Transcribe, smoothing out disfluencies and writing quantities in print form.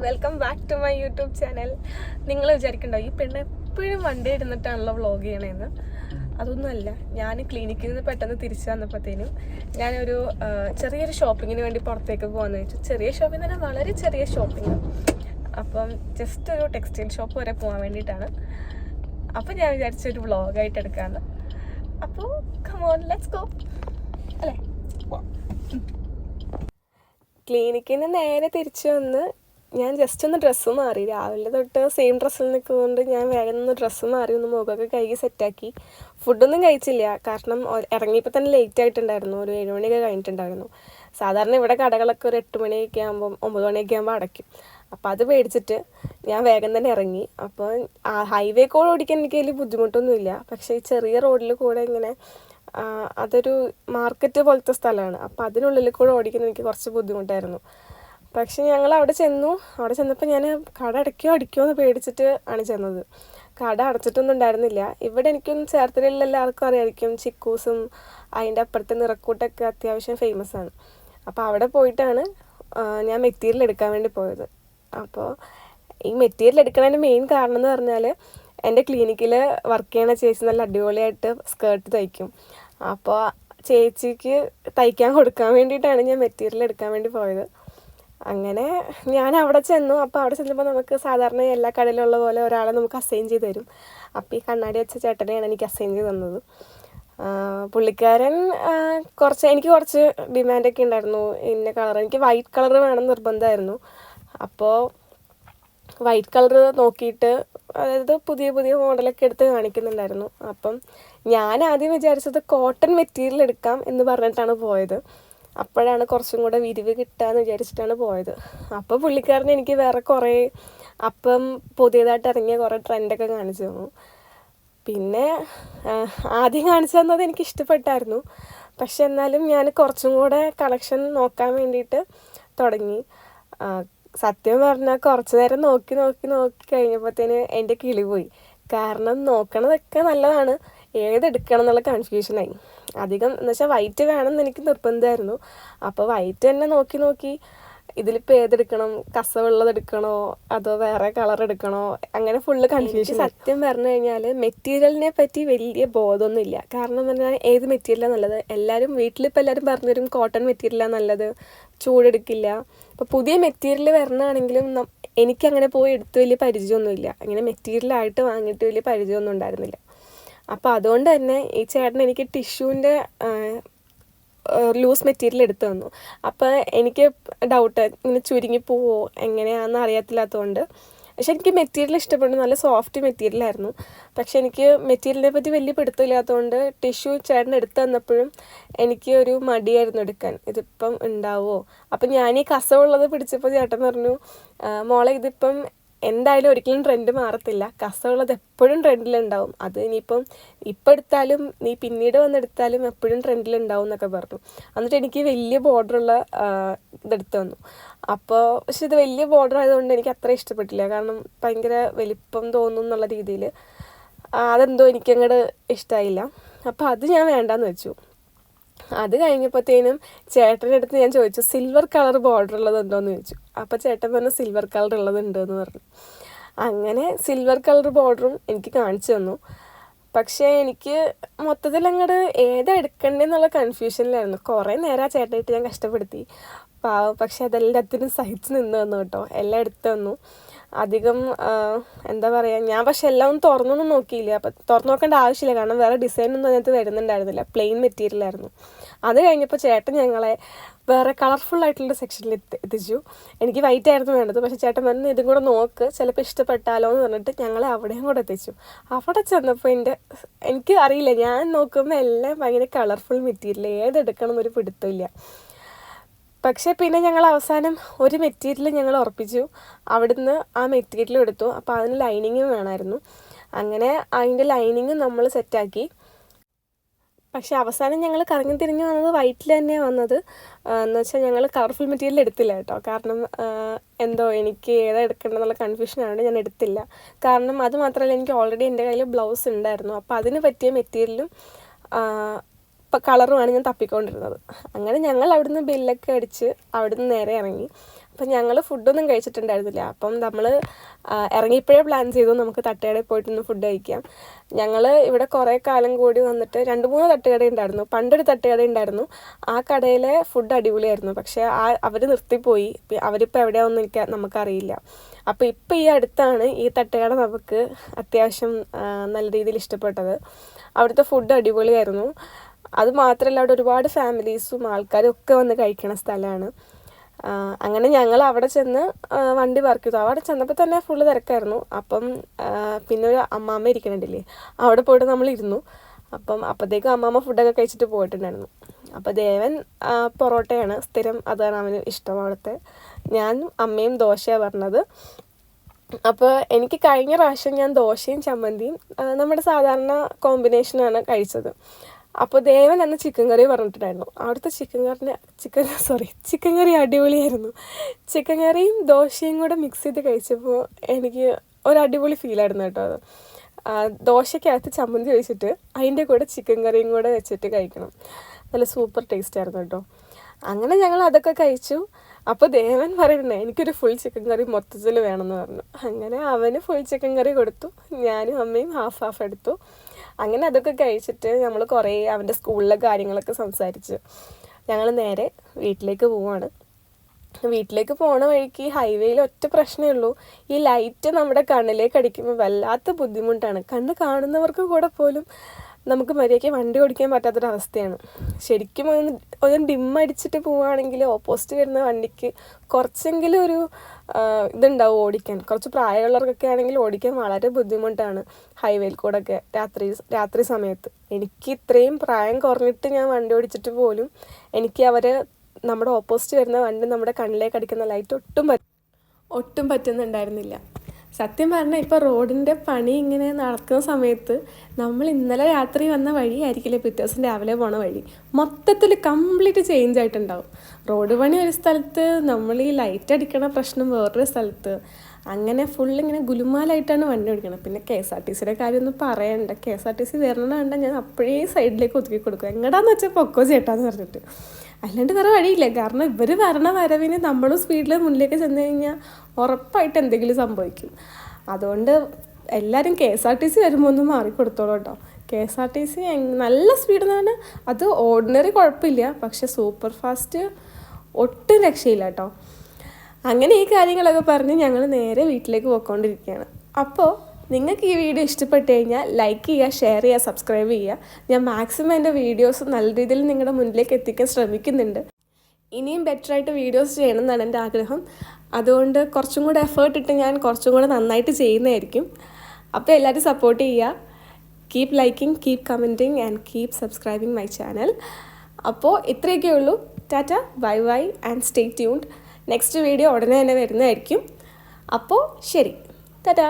Welcome back to my YouTube channel. നിങ്ങൾ വിചാരിക്കണ്ടോ ഈ പെണ്ണ് എപ്പോഴും വണ്ടി ഇരുന്നിട്ടാണല്ലോ വ്ളോഗ് ചെയ്യണേന്ന്? അതൊന്നുമല്ല, ഞാൻ ക്ലിനിക്കിൽ നിന്ന് പെട്ടെന്ന് തിരിച്ചു വന്നപ്പോഴത്തേനും ഞാനൊരു ചെറിയൊരു ഷോപ്പിങ്ങിന് വേണ്ടി പുറത്തേക്ക് പോകാമെന്ന് വെച്ചു. ചെറിയ ഷോപ്പിംഗ് തന്നെ, വളരെ ചെറിയ ഷോപ്പിംഗ്. അപ്പം ജസ്റ്റ് ഒരു ടെക്സ്റ്റൈൽ ഷോപ്പ് വരെ പോകാൻ വേണ്ടിയിട്ടാണ്. അപ്പം ഞാൻ വിചാരിച്ചൊരു വ്ളോഗായിട്ട് എടുക്കാമെന്ന്. അപ്പോൾ കമോൺ, ലെറ്റ്സ് ഗോ അല്ലേ. ക്ലിനിക്കിൽ നിന്ന് നേരെ തിരിച്ചു വന്ന് ഞാൻ ജസ്റ്റ് ഒന്ന് ഡ്രസ്സ് മാറി. രാവിലെ തൊട്ട് സെയിം ഡ്രസ്സിൽ നിൽക്കുന്നതുകൊണ്ട് ഞാൻ വേഗം ഒന്ന് ഡ്രസ്സ് മാറി, ഒന്ന് മുഖമൊക്കെ കഴുകി സെറ്റാക്കി. ഫുഡൊന്നും കഴിച്ചില്ല, കാരണം ഇറങ്ങിയപ്പോൾ തന്നെ ലേറ്റ് ആയിട്ടുണ്ടായിരുന്നു. ഒരു 7 മണിയൊക്കെ കഴിഞ്ഞിട്ടുണ്ടായിരുന്നു. സാധാരണ ഇവിടെ കടകളൊക്കെ ഒരു 8 മണിയൊക്കെ ആകുമ്പം 9 മണിയൊക്കെ ആകുമ്പോൾ അടയ്ക്കും. അപ്പോൾ അത് പേടിച്ചിട്ട് ഞാൻ വേഗം തന്നെ ഇറങ്ങി. അപ്പോൾ ഹൈവേ കൂടെ ഓടിക്കാൻ എനിക്ക് വലിയ ബുദ്ധിമുട്ടൊന്നുമില്ല. പക്ഷേ ഈ ചെറിയ റോഡിൽ കൂടെ ഇങ്ങനെ അതൊരു മാർക്കറ്റ് പോലത്തെ സ്ഥലമാണ്. അപ്പോൾ അതിനുള്ളിൽ കൂടെ ഓടിക്കാൻ എനിക്ക് കുറച്ച് ബുദ്ധിമുട്ടായിരുന്നു. പക്ഷെ ഞങ്ങൾ അവിടെ ചെന്നപ്പോൾ ഞാൻ കട അടിക്കുമോ എന്ന് പേടിച്ചിട്ട് ആണ് ചെന്നത്. കട അടച്ചിട്ടൊന്നും ഉണ്ടായിരുന്നില്ല. ഇവിടെ എനിക്കൊന്നും ചേർത്തലയിൽ എല്ലാവർക്കും അറിയാമായിരിക്കും, ചിക്കൂസും അതിൻ്റെ അപ്പുറത്തെ നിറക്കൂട്ടൊക്കെ അത്യാവശ്യം ഫേമസ് ആണ്. അപ്പോൾ അവിടെ പോയിട്ടാണ് ഞാൻ മെറ്റീരിയൽ എടുക്കാൻ വേണ്ടി പോയത്. അപ്പോൾ ഈ മെറ്റീരിയൽ എടുക്കുന്നതിൻ്റെ മെയിൻ കാരണം എന്ന് പറഞ്ഞാൽ, എൻ്റെ ക്ലിനിക്കിൽ വർക്ക് ചെയ്യണ ചേച്ചി നല്ല അടിപൊളിയായിട്ട് സ്കേർട്ട് തയ്ക്കും. അപ്പോൾ ചേച്ചിക്ക് തയ്ക്കാൻ കൊടുക്കാൻ വേണ്ടിയിട്ടാണ് ഞാൻ മെറ്റീരിയൽ എടുക്കാൻ വേണ്ടി പോയത്. അങ്ങനെ ഞാൻ അവിടെ ചെന്നു. അപ്പോൾ അവിടെ ചെന്നപ്പോൾ നമുക്ക് സാധാരണ എല്ലാ കടയിലുള്ള പോലെ ഒരാളെ നമുക്ക് അസൈൻ ചെയ്ത് തരും. അപ്പോൾ ഈ കണ്ണാടി വെച്ച ചേട്ടനെയാണ് എനിക്ക് അസൈൻ ചെയ്ത് തന്നത്. പുള്ളിക്കാരൻ എനിക്ക് കുറച്ച് ഡിമാൻഡൊക്കെ ഉണ്ടായിരുന്നു. ഇന്ന കളർ, എനിക്ക് വൈറ്റ് കളർ വേണം നിർബന്ധമായിരുന്നു. അപ്പോൾ വൈറ്റ് കളർ നോക്കിയിട്ട്, അതായത് പുതിയ പുതിയ മോഡലൊക്കെ എടുത്ത് കാണിക്കുന്നുണ്ടായിരുന്നു. അപ്പം ഞാൻ ആദ്യം വിചാരിച്ചത് കോട്ടൺ മെറ്റീരിയൽ എടുക്കാം എന്ന് പറഞ്ഞിട്ടാണ് പോയത്. അപ്പോഴാണ് കുറച്ചും കൂടെ വിരിവ് കിട്ടുകയെന്ന് വിചാരിച്ചിട്ടാണ് പോയത്. അപ്പോൾ പുള്ളിക്കാരൻ എനിക്ക് വേറെ കുറേ പുതിയതായിട്ട് ഇറങ്ങിയ കുറേ ട്രെൻഡൊക്കെ കാണിച്ചു തന്നു. പിന്നെ ആദ്യം കാണിച്ചു തന്നത് എനിക്ക് ഇഷ്ടപ്പെട്ടായിരുന്നു. പക്ഷെ എന്നാലും ഞാൻ കുറച്ചും കൂടെ കളക്ഷൻ നോക്കാൻ വേണ്ടിയിട്ട് തുടങ്ങി. സത്യം പറഞ്ഞാൽ കുറച്ച് നേരം നോക്കി കഴിഞ്ഞപ്പോഴത്തേന് എൻ്റെ കിളി പോയി. കാരണം നോക്കണതൊക്കെ നല്ലതാണ്, ഏതെടുക്കണം എന്നുള്ള കൺഫ്യൂഷനായി. അധികം എന്ന് വെച്ചാൽ വൈറ്റ് വേണമെന്ന് എനിക്ക് നിർബന്ധമായിരുന്നു. അപ്പോൾ വൈറ്റ് തന്നെ നോക്കി ഇതിലിപ്പോൾ ഏതെടുക്കണം, കസവുള്ളത് എടുക്കണോ അതോ വേറെ കളർ എടുക്കണോ, അങ്ങനെ ഫുള്ള് കൺഫ്യൂഷൻ. സത്യം പറഞ്ഞു കഴിഞ്ഞാൽ മെറ്റീരിയലിനെ പറ്റി വലിയ ബോധമൊന്നുമില്ല. കാരണം എന്ന് പറഞ്ഞാൽ ഏത് മെറ്റീരിയലാണ് നല്ലത്, വീട്ടിലിപ്പോൾ എല്ലാവരും പറഞ്ഞു തരും കോട്ടൺ മെറ്റീരിയലാണ് നല്ലത്, ചൂടെടുക്കില്ല. ഇപ്പോൾ പുതിയ മെറ്റീരിയൽ വരണമാണെങ്കിലും എനിക്കങ്ങനെ പോയി എടുത്ത് വലിയ പരിചയമൊന്നുമില്ല. അങ്ങനെ മെറ്റീരിയലായിട്ട് വാങ്ങിയിട്ട് വലിയ പരിചയമൊന്നും ഉണ്ടായിരുന്നില്ല. അപ്പോൾ അതുകൊണ്ട് തന്നെ ഈ ചേട്ടൻ എനിക്ക് ടിഷ്യൂവിൻ്റെ ലൂസ് മെറ്റീരിയൽ എടുത്തു തന്നു. അപ്പോൾ എനിക്ക് ഡൗട്ട്, ഇങ്ങനെ ചുരുങ്ങി പോവോ എങ്ങനെയാണെന്ന് അറിയത്തില്ലാത്തതുകൊണ്ട്. പക്ഷെ എനിക്ക് മെറ്റീരിയൽ ഇഷ്ടപ്പെട്ടു, നല്ല സോഫ്റ്റ് മെറ്റീരിയലായിരുന്നു. പക്ഷെ എനിക്ക് മെറ്റീരിയലിനെ പറ്റി വലിയ പിടുത്തമില്ലാത്തതുകൊണ്ട് ടിഷ്യൂ ചേട്ടൻ എടുത്തു തന്നപ്പോഴും എനിക്ക് ഒരു മടിയായിരുന്നു എടുക്കാൻ. ഇതിപ്പം ഉണ്ടാവുമോ? അപ്പം ഞാൻ ഈ കസവുള്ളത് പിടിച്ചപ്പോൾ ചേട്ടൻ പറഞ്ഞു, മോളെ ഇതിപ്പം എന്തായാലും ഒരിക്കലും ട്രെൻഡ് മാറത്തില്ല, കസവുള്ളത് എപ്പോഴും ട്രെൻഡിലുണ്ടാവും, അത് ഇനിയിപ്പം ഇപ്പം എടുത്താലും നീ പിന്നീട് വന്നെടുത്താലും എപ്പോഴും ട്രെൻഡിലുണ്ടാവും എന്നൊക്കെ പറഞ്ഞു. എന്നിട്ട് എനിക്ക് വലിയ ബോർഡറുള്ള ഇതെടുത്ത് തന്നു. പക്ഷെ ഇത് വലിയ ബോർഡർ ആയതുകൊണ്ട് എനിക്ക് അത്ര ഇഷ്ടപ്പെട്ടില്ല. കാരണം ഭയങ്കര വലിപ്പം തോന്നും എന്നുള്ള രീതിയിൽ അതെന്തോ എനിക്കങ്ങോട്ട് ഇഷ്ടമായില്ല. അപ്പോൾ അത് ഞാൻ വേണ്ടാന്ന് വെച്ചു. അത് കഴിഞ്ഞപ്പോഴത്തേനും ചേട്ടൻ്റെ അടുത്ത് ഞാൻ ചോദിച്ചു, സിൽവർ കളർ ബോർഡർ ഉള്ളതുണ്ടോയെന്ന് ചോദിച്ചു. അപ്പോൾ ചേട്ടൻ പറഞ്ഞു സിൽവർ കളർ ഉള്ളതുണ്ടെന്ന് പറഞ്ഞു. അങ്ങനെ സിൽവർ കളർ ബോർഡറും എനിക്ക് കാണിച്ചു തന്നു. പക്ഷേ എനിക്ക് മൊത്തത്തിൽ അങ്ങോട്ട് ഏതാ എടുക്കണ്ടേന്നുള്ള കൺഫ്യൂഷനിലായിരുന്നു. കുറേ നേരം ആ ചേട്ടനായിട്ട് ഞാൻ കഷ്ടപ്പെടുത്തി, പക്ഷെ അതെല്ലാത്തിനും സഹിച്ച് നിന്ന് തന്നു കേട്ടോ. എല്ലാം എടുത്തു തന്നു. അധികം എന്താ പറയുക, ഞാൻ പക്ഷെ എല്ലാം ഒന്നും തുറന്നൊന്നും നോക്കിയില്ല. അപ്പം തുറന്നു നോക്കേണ്ട ആവശ്യമില്ല, കാരണം വേറെ ഡിസൈനൊന്നും അതിനകത്ത് വരുന്നുണ്ടായിരുന്നില്ല, പ്ലെയിൻ മെറ്റീരിയലായിരുന്നു. അത് കഴിഞ്ഞപ്പോൾ ചേട്ടൻ ഞങ്ങളെ വേറെ കളർഫുള്ളായിട്ടുള്ള സെക്ഷനിൽ എത്തിച്ചു. എനിക്ക് വൈറ്റ് ആയിരുന്നു വേണ്ടത്, പക്ഷേ ചേട്ടൻ പറഞ്ഞു ഇതും കൂടെ നോക്ക്, ചിലപ്പോൾ ഇഷ്ടപ്പെട്ടാലോ എന്ന് പറഞ്ഞിട്ട് ഞങ്ങളെ അവിടെയും കൂടെ എത്തിച്ചു. അവിടെ ചെന്നപ്പോൾ എനിക്ക് അറിയില്ല, ഞാൻ നോക്കുമ്പോൾ എല്ലാം ഭയങ്കര കളർഫുൾ മെറ്റീരിയൽ, ഏതെടുക്കണം എന്നൊരു പിടുത്തമില്ല. പക്ഷേ പിന്നെ ഞങ്ങൾ അവസാനം ഒരു മെറ്റീരിയൽ ഞങ്ങൾ ഉറപ്പിച്ചു. അവിടുന്ന് ആ മെറ്റീരിയലും എടുത്തു. അപ്പോൾ അതിന് ലൈനിങ്ങും വേണമായിരുന്നു. അങ്ങനെ അതിൻ്റെ ലൈനിങ് നമ്മൾ സെറ്റാക്കി. പക്ഷേ അവസാനം ഞങ്ങൾ കറങ്ങി തിരിഞ്ഞ് വന്നത് വൈറ്റിൽ തന്നെയാണ് വന്നത്. എന്ന് വെച്ചാൽ ഞങ്ങൾ കളർഫുൾ മെറ്റീരിയൽ എടുത്തില്ല കേട്ടോ. കാരണം എന്തോ എനിക്ക് ഏതാ എടുക്കേണ്ടതെന്നുള്ള കൺഫ്യൂഷനാണ്, ഞാൻ എടുത്തില്ല. കാരണം അത് മാത്രമല്ല, എനിക്ക് ഓൾറെഡി എൻ്റെ കയ്യിൽ ബ്ലൗസ് ഉണ്ടായിരുന്നു. അപ്പോൾ അതിന് പറ്റിയ മെറ്റീരിയലും കളറുമാണ് ഞാൻ തപ്പിക്കൊണ്ടിരുന്നത്. അങ്ങനെ ഞങ്ങൾ അവിടുന്ന് ബില്ലൊക്കെ അടിച്ച് അവിടുന്ന് നേരെ ഇറങ്ങി. അപ്പം ഞങ്ങൾ ഫുഡൊന്നും കഴിച്ചിട്ടുണ്ടായിരുന്നില്ല. അപ്പം നമ്മൾ ഇറങ്ങിയപ്പോഴേ പ്ലാൻ ചെയ്തു നമുക്ക് തട്ടുകടയിൽ പോയിട്ടൊന്ന് ഫുഡ് കഴിക്കാം. ഞങ്ങൾ ഇവിടെ കുറേ കാലം കൂടി വന്നിട്ട് 2-3 തട്ടുകട ഉണ്ടായിരുന്നു. പണ്ടൊരു തട്ടുകട ഉണ്ടായിരുന്നു. ആ കടയിലെ ഫുഡ് അടിപൊളിയായിരുന്നു. പക്ഷേ അവർ നിർത്തിപ്പോയി. അവരിപ്പോൾ എവിടെയാണെന്ന് നമുക്കറിയില്ല. അപ്പോൾ ഇപ്പോൾ ഈ അടുത്താണ് ഈ തട്ടുകട നമുക്ക് അത്യാവശ്യം നല്ല രീതിയിൽ ഇഷ്ടപ്പെട്ടത്. അവിടുത്തെ ഫുഡ് അടിപൊളിയായിരുന്നു. അത് മാത്രമല്ല അവിടെ ഒരുപാട് ഫാമിലീസും ആൾക്കാരും ഒക്കെ വന്ന് കഴിക്കണ സ്ഥലമാണ്. അങ്ങനെ ഞങ്ങൾ അവിടെ ചെന്ന് വണ്ടി പാർക്ക് ചെയ്തു. അവിടെ ചെന്നപ്പോൾ തന്നെ ഫുള്ള് തിരക്കായിരുന്നു. അപ്പം പിന്നെ ഒരു അമ്മാമ്മ ഇരിക്കണുണ്ടല്ലേ, അവിടെ പോയിട്ട് നമ്മൾ ഇരുന്നു. അപ്പോഴത്തേക്കും അമ്മാമ്മ ഫുഡൊക്കെ കഴിച്ചിട്ട് പോയിട്ടുണ്ടായിരുന്നു. അപ്പോൾ ദേവൻ പൊറോട്ടയാണ് സ്ഥിരം, അതാണ് അവന് ഇഷ്ടം അവിടുത്തെ. ഞാനും അമ്മയും ദോശയാണ് പറഞ്ഞത്. അപ്പോൾ എനിക്ക് കഴിഞ്ഞ പ്രാവശ്യം ഞാൻ ദോശയും ചമ്മന്തിയും നമ്മുടെ സാധാരണ കോമ്പിനേഷനാണ് കഴിച്ചത്. അപ്പോൾ ദേവൻ അന്ന് ചിക്കൻ കറി പറഞ്ഞിട്ടുണ്ടായിരുന്നു. അവിടുത്തെ ചിക്കൻ കറി അടിപൊളിയായിരുന്നു. ചിക്കൻ കറിയും ദോശയും കൂടെ മിക്സ് ചെയ്ത് കഴിച്ചപ്പോൾ എനിക്ക് ഒരു അടിപൊളി ഫീലായിരുന്നു കേട്ടോ അത്. ദോശയ്ക്കകത്ത് ചമ്മന്തി ഒഴിച്ചിട്ട് അതിൻ്റെ കൂടെ ചിക്കൻ കറിയും കൂടെ വെച്ചിട്ട് കഴിക്കണം. നല്ല സൂപ്പർ ടേസ്റ്റ് ആയിരുന്നു കേട്ടോ. അങ്ങനെ ഞങ്ങൾ അതൊക്കെ കഴിച്ചു. അപ്പോൾ ദേവൻ പറയുന്നത് എനിക്കൊരു ഫുൾ ചിക്കൻ കറി മൊത്തത്തിൽ വേണമെന്ന് പറഞ്ഞു. അങ്ങനെ അവന് ഫുൾ ചിക്കൻ കറി കൊടുത്തു. ഞാനും അമ്മയും ഹാഫ് എടുത്തു. അങ്ങനെ അതൊക്കെ കഴിച്ചിട്ട് നമ്മൾ കുറേ അവൻ്റെ സ്കൂളിലെ കാര്യങ്ങളൊക്കെ സംസാരിച്ച് ഞങ്ങൾ നേരെ വീട്ടിലേക്ക് പോവാണ്. വീട്ടിലേക്ക് പോണ വഴിക്ക് ഹൈവേയിൽ ഒറ്റ പ്രശ്നമേ ഉള്ളൂ, ഈ ലൈറ്റ് നമ്മുടെ കണ്ണിലേക്ക് അടിക്കുമ്പോൾ വല്ലാത്ത ബുദ്ധിമുട്ടാണ്. കണ്ണ് കാണുന്നവർക്ക് കൂടെ പോലും നമുക്ക് മര്യാദയ്ക്ക് വണ്ടി ഓടിക്കാൻ പറ്റാത്തൊരവസ്ഥയാണ്. ശരിക്കും ഒന്ന് ഡിമ്മടിച്ചിട്ട് പോവുകയാണെങ്കിൽ ഓപ്പോസിറ്റ് വരുന്ന വണ്ടിക്ക് കുറച്ചെങ്കിലും ഒരു ഇതുണ്ടാവും ഓടിക്കാൻ. കുറച്ച് പ്രായമുള്ളവർക്കൊക്കെ ആണെങ്കിൽ ഓടിക്കാൻ വളരെ ബുദ്ധിമുട്ടാണ് ഹൈവേയിൽ കൂടെ ഒക്കെ രാത്രി സമയത്ത്. എനിക്ക് ഇത്രയും പ്രായം കുറഞ്ഞിട്ട് ഞാൻ വണ്ടി ഓടിച്ചിട്ട് പോലും എനിക്ക് നമ്മുടെ ഓപ്പോസിറ്റ് വരുന്ന വണ്ടി നമ്മുടെ കണ്ണിലേക്ക് അടിക്കുന്ന ലൈറ്റ് ഒട്ടും പറ്റുന്നുണ്ടായിരുന്നില്ല. സത്യം പറഞ്ഞാൽ ഇപ്പോൾ റോഡിൻ്റെ പണി ഇങ്ങനെ നടക്കുന്ന സമയത്ത് നമ്മൾ ഇന്നലെ രാത്രി വന്ന വഴി ആയിരിക്കില്ലേ പിറ്റേ ദിവസം രാവിലെ പോണ വഴി, മൊത്തത്തിൽ കംപ്ലീറ്റ് ചേഞ്ച് ആയിട്ടുണ്ടാവും. റോഡ് പണി ഒരു സ്ഥലത്ത്, നമ്മൾ ഈ ലൈറ്റ് അടിക്കണ പ്രശ്നം വേറൊരു സ്ഥലത്ത്, അങ്ങനെ ഫുള്ളിങ്ങനെ ഗുലുമാലായിട്ടാണ് വണ്ടി ഓടിക്കണം. പിന്നെ KSRTCയുടെ കാര്യമൊന്നും പറയണ്ട. KSRTC വരണ കണ്ട ഞാൻ അപ്പോഴേ സൈഡിലേക്ക് ഒതുക്കി കൊടുക്കും, എങ്ങടാന്ന് വെച്ചാൽ പൊക്കോ ചേട്ടാന്ന് പറഞ്ഞിട്ട്. അല്ലാണ്ട് വേറെ വഴിയില്ല. കാരണം ഇവർ വരണ വരവിന് നമ്മളും സ്പീഡിൽ മുന്നിലേക്ക് ചെന്ന് കഴിഞ്ഞാൽ ഉറപ്പായിട്ട് എന്തെങ്കിലും സംഭവിക്കും. അതുകൊണ്ട് എല്ലാവരും KSRTC വരുമ്പോൾ ഒന്ന് മാറിക്കൊടുത്തോളൂ കേട്ടോ. KSRTC നല്ല സ്പീഡെന്ന് പറഞ്ഞാൽ അത് ഓർഡിനറി കുഴപ്പമില്ല, പക്ഷെ സൂപ്പർ ഫാസ്റ്റ് ഒട്ടും രക്ഷയില്ല കേട്ടോ. അങ്ങനെ ഈ കാര്യങ്ങളൊക്കെ പറഞ്ഞ് ഞങ്ങൾ നേരെ വീട്ടിലേക്ക് പോയിക്കൊണ്ടിരിക്കുകയാണ്. അപ്പോൾ നിങ്ങൾക്ക് ഈ വീഡിയോ ഇഷ്ടപ്പെട്ട് കഴിഞ്ഞാൽ ലൈക്ക് ചെയ്യുക, ഷെയർ ചെയ്യുക, സബ്സ്ക്രൈബ് ചെയ്യുക. ഞാൻ മാക്സിമം എൻ്റെ വീഡിയോസ് നല്ല രീതിയിൽ നിങ്ങളുടെ മുന്നിലേക്ക് എത്തിക്കാൻ ശ്രമിക്കുന്നുണ്ട്. ഇനിയും ബെറ്ററായിട്ട് വീഡിയോസ് ചെയ്യണം എന്നാണ് എൻ്റെ ആഗ്രഹം. അതുകൊണ്ട് കുറച്ചും കൂടെ എഫേർട്ട് ഇട്ട് ഞാൻ കുറച്ചും കൂടെ നന്നായിട്ട് ചെയ്യുന്നതായിരിക്കും. അപ്പോൾ എല്ലാവരും സപ്പോർട്ട് ചെയ്യുക. Keep liking, keep commenting and keep subscribing my channel. അപ്പോൾ ഇത്രയൊക്കെ ഉള്ളൂ. Tata, bye bye and stay tuned. Next video ഉടനെ തന്നെ വരുന്നതായിരിക്കും. അപ്പോൾ ശരി, ടാറ്റ.